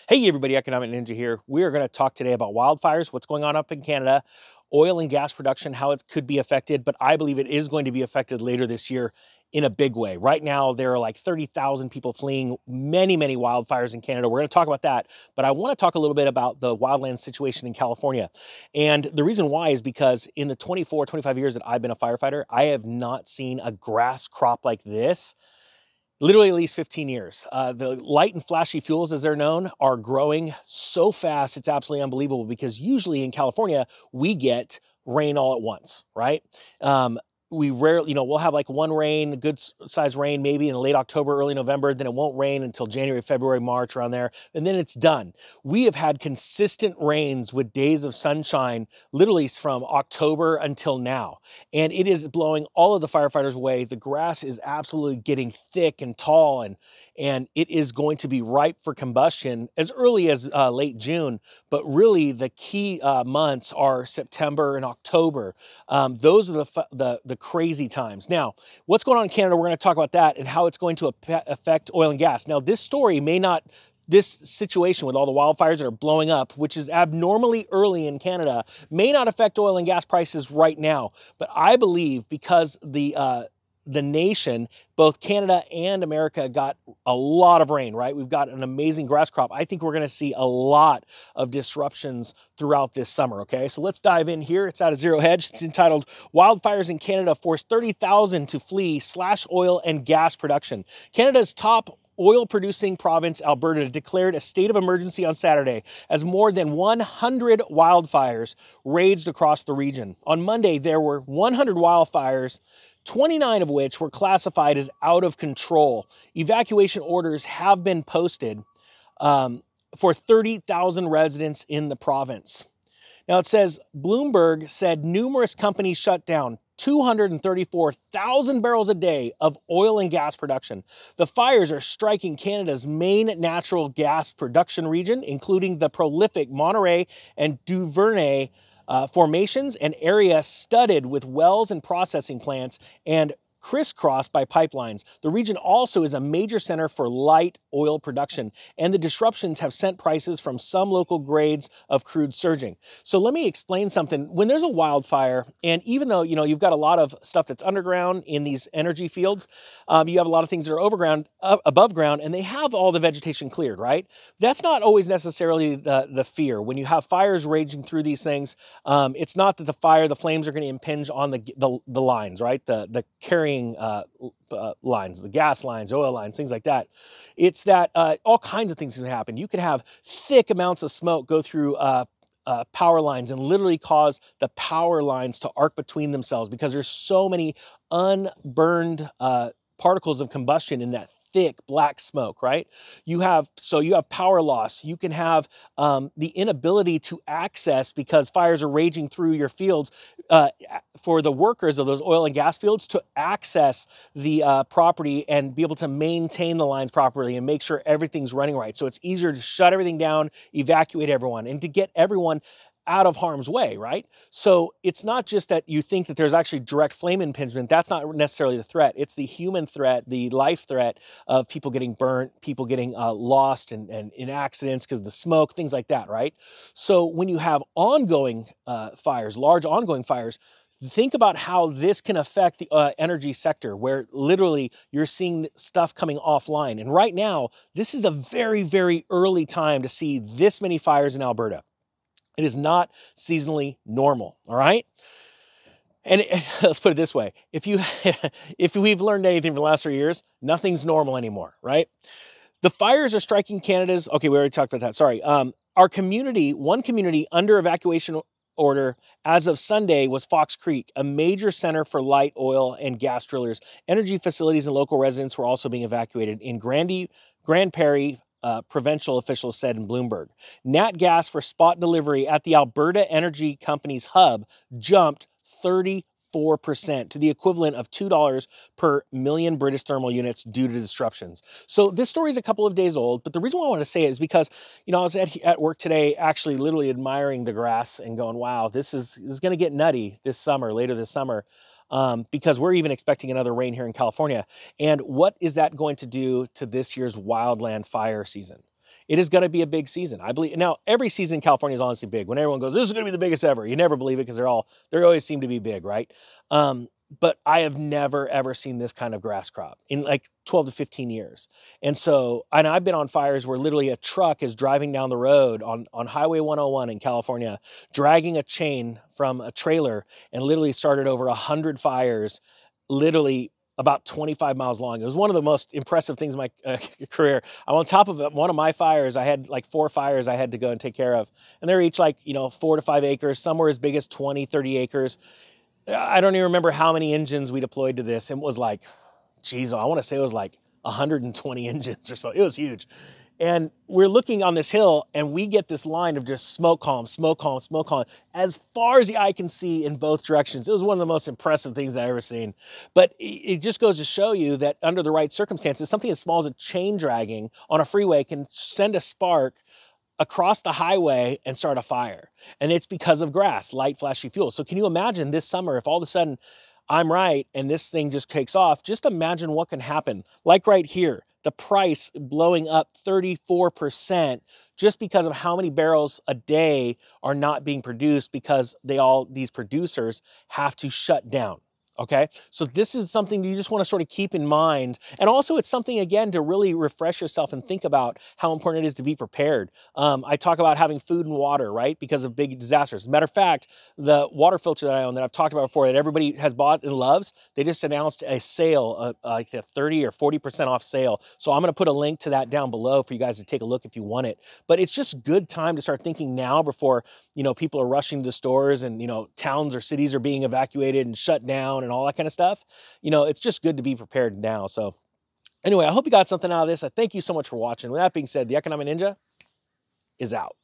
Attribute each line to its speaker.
Speaker 1: Hey everybody, Economic Ninja here. We are going to talk today about wildfires, what's going on up in Canada, oil and gas production, how it could be affected, but I believe it is going to be affected later this year in a big way. Right now, there are like 30,000 people fleeing many wildfires in Canada. We're going to talk about that, but I want to talk a little bit about the wildland situation in California. And the reason why is because in the 25 years that I've been a firefighter, I have not seen a grass crop like this literally at least 15 years. The light and flashy fuels, as they're known, are growing so fast, it's absolutely unbelievable because usually in California, we get rain all at once, right? We rarely, we'll have like one rain, good size rain, maybe in late October, early November, then it won't rain until January, February, March, around there, and then it's done. We have had consistent rains with days of sunshine, literally from October until now, and it is blowing all of the firefighters away. The grass is absolutely getting thick and tall, and it is going to be ripe for combustion as early as late June, but really the key months are September and October. Those are the crazy times. Now, what's going on in Canada, we're going to talk about that and how it's going to affect oil and gas. Now, this story may not, this situation with all the wildfires that are blowing up, which is abnormally early in Canada, may not affect oil and gas prices right now. But I believe because the nation, both Canada and America, got a lot of rain, right? We've got an amazing grass crop. I think we're going to see a lot of disruptions throughout this summer, okay? So let's dive in here. It's out of Zero Hedge. It's entitled Wildfires in Canada Force 30,000 to Flee / Oil and Gas Production. Canada's top oil-producing province, Alberta, declared a state of emergency on Saturday as more than 100 wildfires raged across the region. On Monday, there were 100 wildfires, 29 of which were classified as out of control. Evacuation orders have been posted for 30,000 residents in the province. Now it says, Bloomberg said numerous companies shut down 234,000 barrels a day of oil and gas production. The fires are striking Canada's main natural gas production region, including the prolific Monterey and Duvernay formations, an area studded with wells and processing plants and crisscrossed by pipelines. The region also is a major center for light oil production, and the disruptions have sent prices from some local grades of crude surging. So let me explain something. When there's a wildfire, and even though you've got a lot of stuff that's underground in these energy fields, you have a lot of things that are above ground, and they have all the vegetation cleared, right? That's not always necessarily the fear. When you have fires raging through these things, it's not that the flames are going to impinge on the lines, right? The carrying lines, the gas lines, oil lines, things like that. It's that all kinds of things can happen. You can have thick amounts of smoke go through power lines and literally cause the power lines to arc between themselves because there's so many unburned particles of combustion in that thick black smoke, right? You have power loss. You can have the inability to access, because fires are raging through your fields, for the workers of those oil and gas fields to access the property and be able to maintain the lines properly and make sure everything's running right. So it's easier to shut everything down, evacuate everyone, and to get everyone out of harm's way, right? So it's not just that you think that there's actually direct flame impingement. That's not necessarily the threat. It's the human threat, the life threat of people getting burnt, people getting lost and in accidents because of the smoke, things like that, right? So when you have ongoing fires, large ongoing fires, think about how this can affect the energy sector, where literally you're seeing stuff coming offline. And right now, this is a very early time to see this many fires in Alberta. It is not seasonally normal, all right? And let's put it this way. If we've learned anything from the last 3 years, nothing's normal anymore, right? The fires are striking Canada's, okay, we already talked about that, sorry. Our community, one community under evacuation order as of Sunday was Fox Creek, a major center for light oil and gas drillers. Energy facilities and local residents were also being evacuated in Grand Prairie. Provincial officials said in Bloomberg. Nat gas for spot delivery at the Alberta Energy Company's hub jumped 34% to the equivalent of $2 per million British thermal units due to disruptions. So this story is a couple of days old, but the reason why I want to say it is because, I was at work today actually literally admiring the grass and going, wow, this is going to get nutty this summer, later this summer. Because we're even expecting another rain here in California. And what is that going to do to this year's wildland fire season? It is going to be a big season. I believe now every season in California is honestly big. When everyone goes, this is going to be the biggest ever. You never believe it because they always seem to be big, right? But I have never ever seen this kind of grass crop in like 12 to 15 years. And so, and I've been on fires where literally a truck is driving down the road on Highway 101 in California, dragging a chain from a trailer and literally started over 100 fires, literally about 25 miles long. It was one of the most impressive things in my career. I'm on top of it. One of my fires, I had like 4 fires I had to go and take care of. And they're each like, 4 to 5 acres. Some were as big as 20, 30 acres. I don't even remember how many engines we deployed to this. It was like, geez, I want to say it was like 120 engines or so. It was huge. And we're looking on this hill and we get this line of just smoke column, smoke column, smoke column, as far as the eye can see in both directions. It was one of the most impressive things I've ever seen. But it just goes to show you that under the right circumstances, something as small as a chain dragging on a freeway can send a spark across the highway and start a fire. And it's because of grass, light, flashy fuel. So can you imagine this summer if all of a sudden I'm right and this thing just takes off? Just imagine what can happen. Like right here, the price blowing up 34% just because of how many barrels a day are not being produced because these producers have to shut down. Okay, so this is something you just want to sort of keep in mind. And also it's something, again, to really refresh yourself and think about how important it is to be prepared. I talk about having food and water, right? Because of big disasters. Matter of fact, the water filter that I own that I've talked about before that everybody has bought and loves, they just announced a sale, like a 30 or 40% off sale. So I'm going to put a link to that down below for you guys to take a look if you want it. But it's just good time to start thinking now before, people are rushing to the stores and, towns or cities are being evacuated and shut down and all that kind of stuff. It's just good to be prepared now. So anyway, I hope you got something out of this. I thank you so much for watching. With that being said, the Economic Ninja is out.